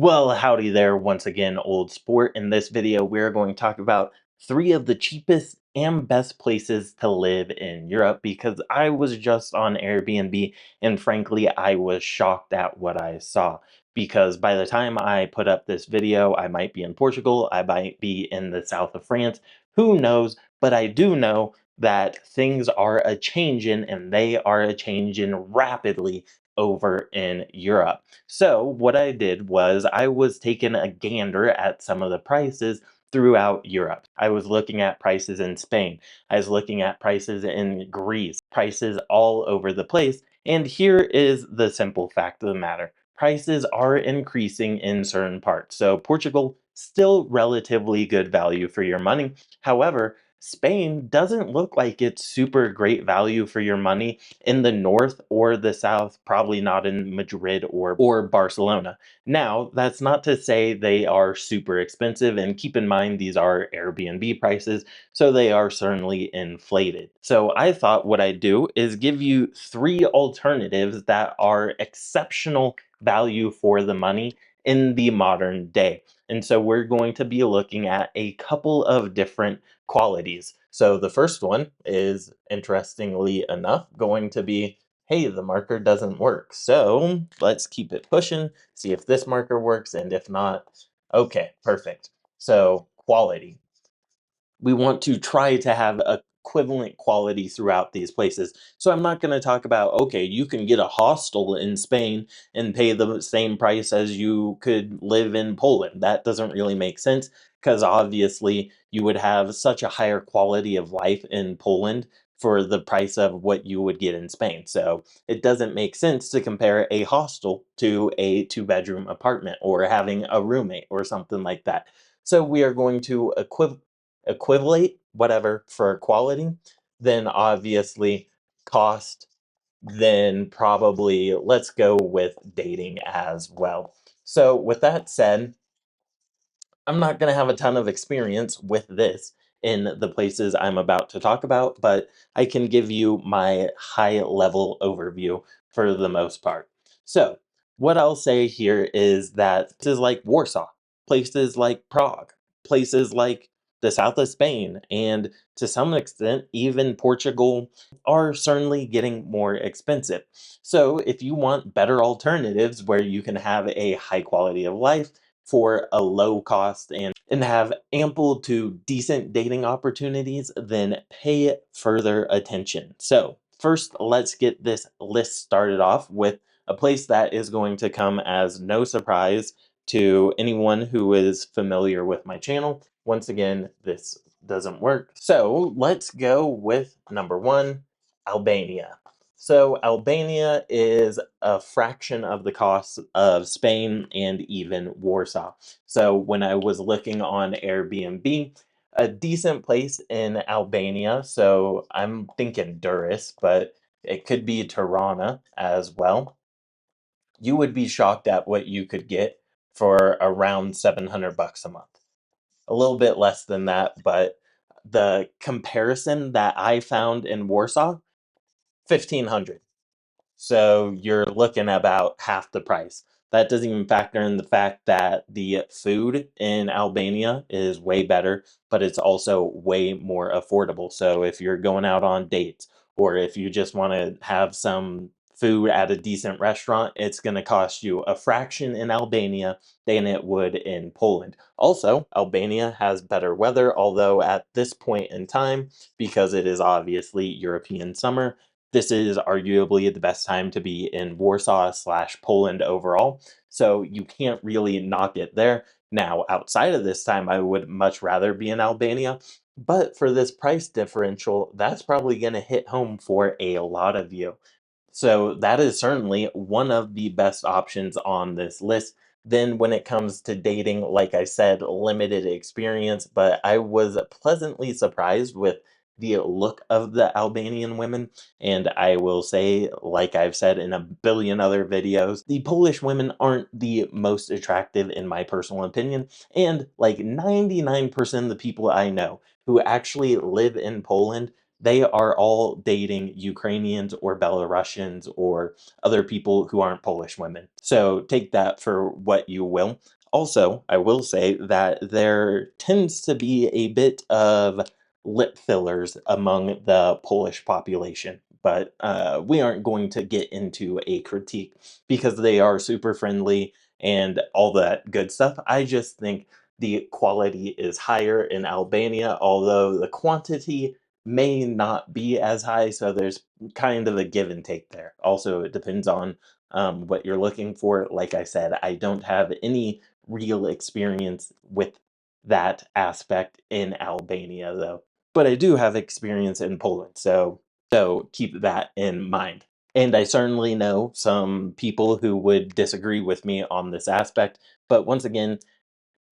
Well, howdy there, once again, old sport. In this video, we're going to talk about 3 of the cheapest and best places to live in Europe because I was just on Airbnb and frankly, I was shocked at what I saw. Because by the time I put up this video, I might be in Portugal, I might be in the south of France, who knows? But I do know that things are a changing and they are a changing rapidly over in Europe. So what I did was I was taking a gander at some of the prices throughout Europe. I was looking at prices in Spain. I was looking at prices in Greece, prices all over the place. And here is the simple fact of the matter. Prices are increasing in certain parts. So Portugal, still relatively good value for your money. However, Spain doesn't look like it's super great value for your money in the north or the south, probably not in Madrid or Barcelona. Now, that's not to say they are super expensive, and keep in mind these are Airbnb prices, so they are certainly inflated. So I thought what I'd do is give you 3 alternatives that are exceptional value for the money in the modern day. And so we're going to be looking at a couple of different qualities. So the first one is, interestingly enough, going to be, hey, the marker doesn't work. So let's keep it pushing, see if this marker works, and if not, okay, perfect. So quality. We want to try to have equivalent quality throughout these places. So I'm not going to talk about, okay, you can get a hostel in Spain and pay the same price as you could live in Poland. That doesn't really make sense because obviously you would have such a higher quality of life in Poland for the price of what you would get in Spain. So it doesn't make sense to compare a hostel to a 2-bedroom apartment or having a roommate or something like that. So we are going to equivalate whatever for quality, then obviously cost, then probably let's go with dating as well. So with that said, I'm not going to have a ton of experience with this in the places I'm about to talk about, but I can give you my high level overview for the most part. So, what I'll say here is that places like Warsaw, places like Prague, places like the south of Spain, and to some extent, even Portugal are certainly getting more expensive. So, if you want better alternatives where you can have a high quality of life, for a low cost and have ample to decent dating opportunities, then pay further attention. So, first, let's get this list started off with a place that is going to come as no surprise to anyone who is familiar with my channel. Once again, this doesn't work. So, let's go with number 1, Albania. So Albania is a fraction of the cost of Spain and even Warsaw. So when I was looking on Airbnb, a decent place in Albania, so I'm thinking Durrës, but it could be Tirana as well. You would be shocked at what you could get for around 700 bucks a month. A little bit less than that, but the comparison that I found in Warsaw, 1500. So you're looking at about half the price. That doesn't even factor in the fact that the food in Albania is way better, but it's also way more affordable. So if you're going out on dates or if you just want to have some food at a decent restaurant, it's going to cost you a fraction in Albania than it would in Poland. Also, Albania has better weather, although at this point in time, because it is obviously European summer, this is arguably the best time to be in Warsaw slash Poland overall. So you can't really knock it there. Now, outside of this time, I would much rather be in Albania. But for this price differential, that's probably going to hit home for a lot of you. So that is certainly one of the best options on this list. Then when it comes to dating, like I said, limited experience, but I was pleasantly surprised with the look of the Albanian women. And I will say, like I've said in a billion other videos, the Polish women aren't the most attractive in my personal opinion. And like 99% of the people I know who actually live in Poland they are all dating Ukrainians or Belarusians or other people who aren't Polish women. So take that for what you will. Also, I will say that there tends to be a bit of lip fillers among the Polish population, but we aren't going to get into a critique because they are super friendly and all that good stuff. I just think the quality is higher in Albania, although the quantity may not be as high, so there's kind of a give and take there. Also, it depends on what you're looking for. Like I said, I don't have any real experience with that aspect in Albania, though. But I do have experience in Poland, so keep that in mind. And I certainly know some people who would disagree with me on this aspect, but once again,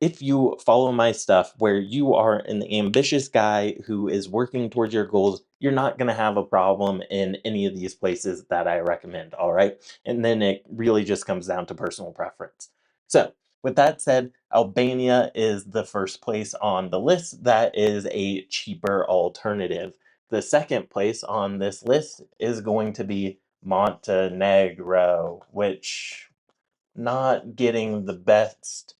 if you follow my stuff where you are an ambitious guy who is working towards your goals, you're not going to have a problem in any of these places that I recommend, all right? And then it really just comes down to personal preference. So, with that said, Albania is the first place on the list that is a cheaper alternative. The second place on this list is going to be Montenegro, which not getting the best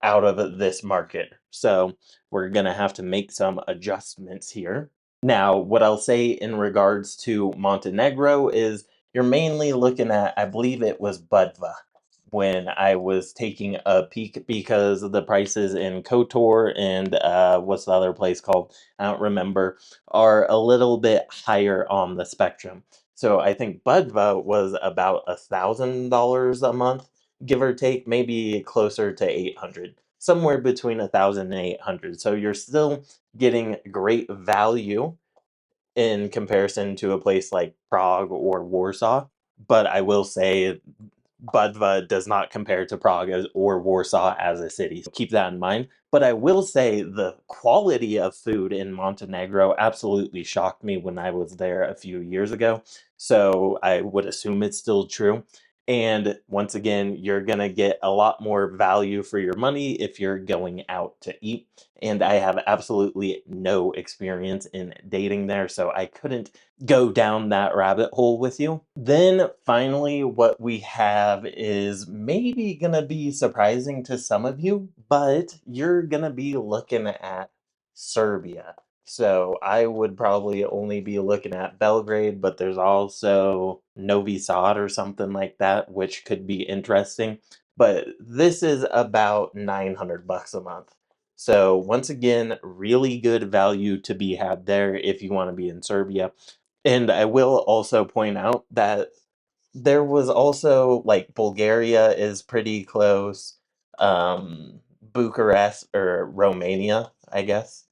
out of this market. So we're going to have to make some adjustments here. Now, what I'll say in regards to Montenegro is you're mainly looking at, I believe it was Budva when I was taking a peek because of the prices in Kotor and what's the other place called? I don't remember, are a little bit higher on the spectrum. So I think Budva was about $1,000 a month, give or take, maybe closer to 800, somewhere between 1,000 and 800. So you're still getting great value in comparison to a place like Prague or Warsaw. But I will say Budva does not compare to Prague or Warsaw as a city. So keep that in mind. But I will say the quality of food in Montenegro absolutely shocked me when I was there a few years ago. So I would assume it's still true. And once again, you're going to get a lot more value for your money if you're going out to eat. And I have absolutely no experience in dating there, so I couldn't go down that rabbit hole with you. Then finally, what we have is maybe gonna be surprising to some of you, but you're gonna be looking at Serbia. So I would probably only be looking at Belgrade, but there's also Novi Sad or something like that, which could be interesting. But this is about 900 bucks a month. So once again, really good value to be had there if you want to be in Serbia. And I will also point out that there was also like Bulgaria is pretty close. Bucharest or Romania, I guess,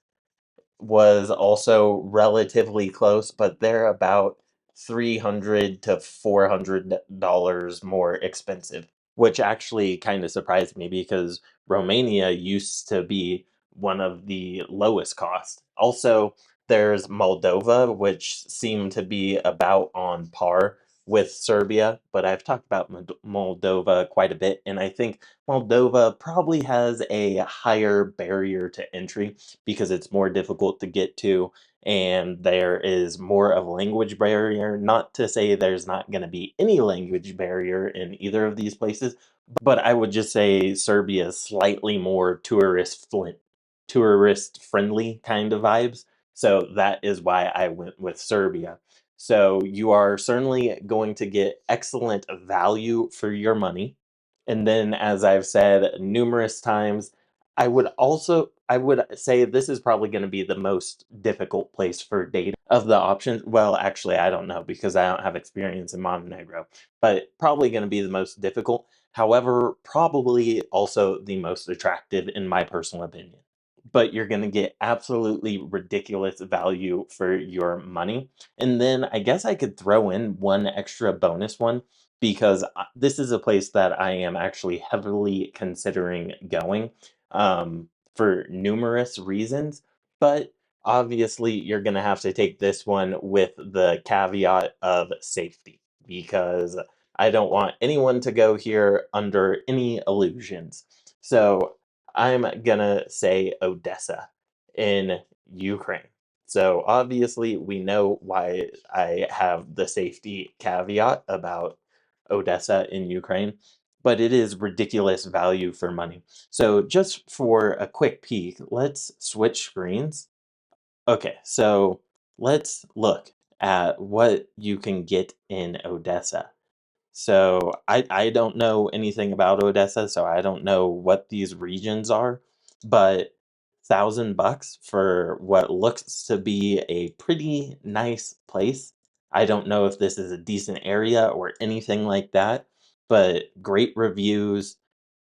was also relatively close, but they're about 300 to $400 more expensive, which actually kind of surprised me because Romania used to be one of the lowest cost. Also, there's Moldova, which seemed to be about on par with Serbia, but I've talked about Moldova quite a bit, and I think Moldova probably has a higher barrier to entry because it's more difficult to get to and there is more of a language barrier. Not to say there's not going to be any language barrier in either of these places, but I would just say Serbia is slightly more tourist friendly kind of vibes. So that is why I went with Serbia. So you are certainly going to get excellent value for your money. And then, as I've said numerous times, I would say this is probably going to be the most difficult place for dating of the options. Well, actually, I don't know because I don't have experience in Montenegro, but probably going to be the most difficult. However, probably also the most attractive in my personal opinion. But you're going to get absolutely ridiculous value for your money. And then I guess I could throw in one extra bonus one because this is a place that I am actually heavily considering going for numerous reasons. But obviously, you're going to have to take this one with the caveat of safety because I don't want anyone to go here under any illusions. So I'm gonna say Odessa in Ukraine. So obviously, we know why I have the safety caveat about Odessa in Ukraine, but it is ridiculous value for money. So just for a quick peek, let's switch screens. Okay, so let's look at what you can get in Odessa. So I don't know anything about Odessa, so I don't know what these regions are, but $1,000 for what looks to be a pretty nice place. I don't know if this is a decent area or anything like that, but great reviews,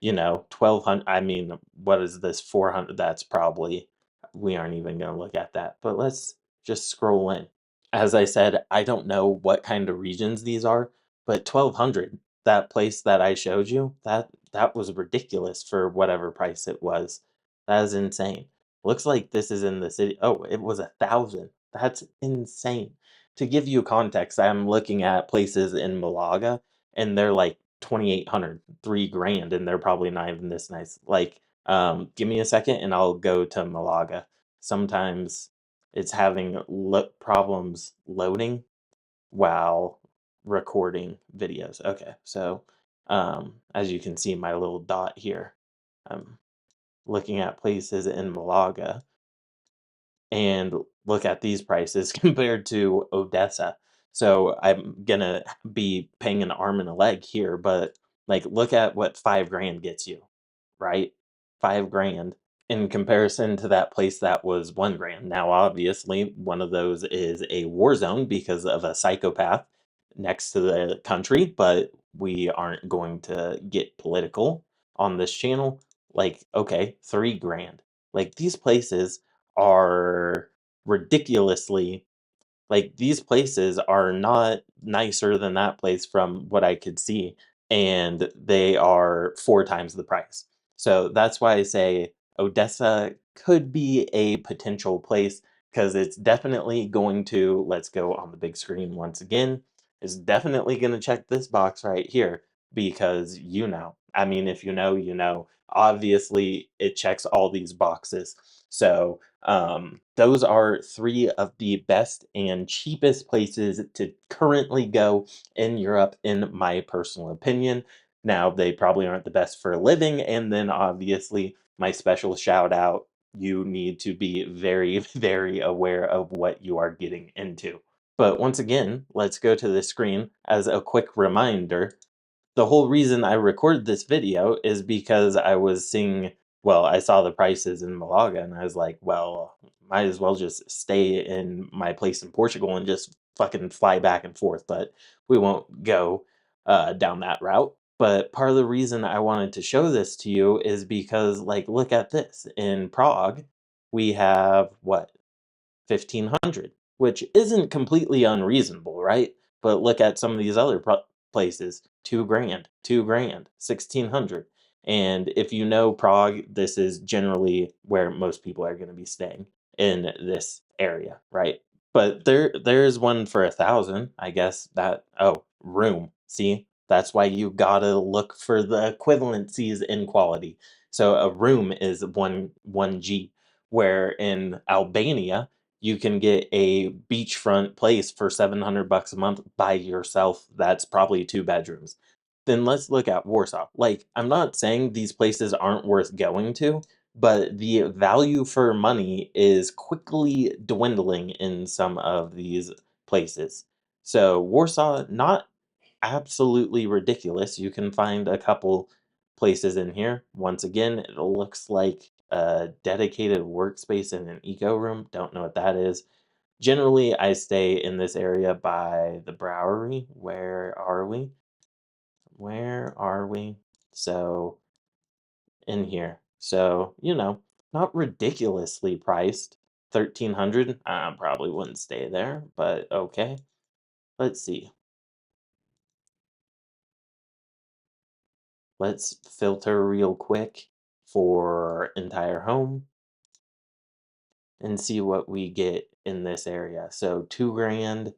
1200. I mean, what is this 400? That's probably we aren't even going to look at that. But let's just scroll in. As I said, I don't know what kind of regions these are, but 1,200, that place that I showed you, that was ridiculous for whatever price it was. That is insane. Looks like this is in the city. Oh, it was 1,000. That's insane. To give you context, I'm looking at places in Malaga, and they're like 2,800, 3 grand, and they're probably not even this nice. Like, give me a second, and I'll go to Malaga. Sometimes it's having problems loading while recording videos. Okay, so as you can see, my little dot here, I'm looking at places in Malaga, and look at these prices compared to Odessa. So I'm gonna be paying an arm and a leg here, but like look at what 5 grand gets you, right? 5 grand in comparison to that place that was 1 grand. Now, obviously, one of those is a war zone because of a psychopath next to the country, but we aren't going to get political on this channel. Like, okay, 3 grand. Like these places are ridiculously like these places are not nicer than that place from what I could see, and they are 4 times the price. So that's why I say Odessa could be a potential place because it's definitely going to, let's go on the big screen once again, is definitely going to check this box right here because I mean, if you know, you know, obviously it checks all these boxes. So those are three of the best and cheapest places to currently go in Europe, in my personal opinion. Now, they probably aren't the best for living, and then obviously, my special shout out, you need to be very, very aware of what you are getting into. But once again, let's go to the screen as a quick reminder. The whole reason I recorded this video is because I was seeing, well, I saw the prices in Malaga and I was like, well, might as well just stay in my place in Portugal and just fucking fly back and forth. But we won't go down that route. But part of the reason I wanted to show this to you is because, like, look at this. In Prague, we have what? 1,500, which isn't completely unreasonable, right? But look at some of these other places, 2 grand, 2 grand, 1,600. And if you know Prague, this is generally where most people are going to be staying in this area, right? But there's one for 1,000, I guess. Room. See, that's why you gotta look for the equivalencies in quality. So a room is one G, where in Albania you can get a beachfront place for $700 a month by yourself. That's probably 2 bedrooms. Then let's look at Warsaw. Like, I'm not saying these places aren't worth going to, but the value for money is quickly dwindling in some of these places. So, Warsaw, not absolutely ridiculous. You can find a couple places in here. Once again, it looks like a dedicated workspace in an eco room. Don't know what that is. Generally, I stay in this area by the Bowery. Where are we? Where are we? So, in here. So, not ridiculously priced. 1,300. I probably wouldn't stay there, but okay. Let's see. Let's filter real quick for entire home and see what we get in this area. So 2 grand,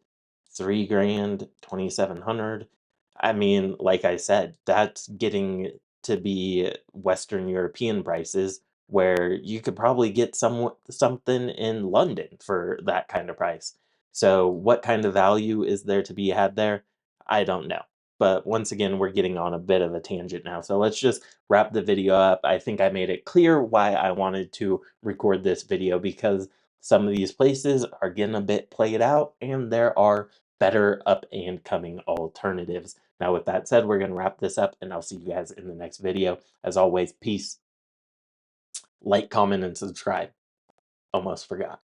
3 grand, 2,700. I mean, like I said, that's getting to be Western European prices where you could probably get something in London for that kind of price. So what kind of value is there to be had there? I don't know. But once again, we're getting on a bit of a tangent now. So let's just wrap the video up. I think I made it clear why I wanted to record this video, because some of these places are getting a bit played out and there are better up and coming alternatives. Now, with that said, we're going to wrap this up and I'll see you guys in the next video. As always, peace. Like, comment, and subscribe. Almost forgot.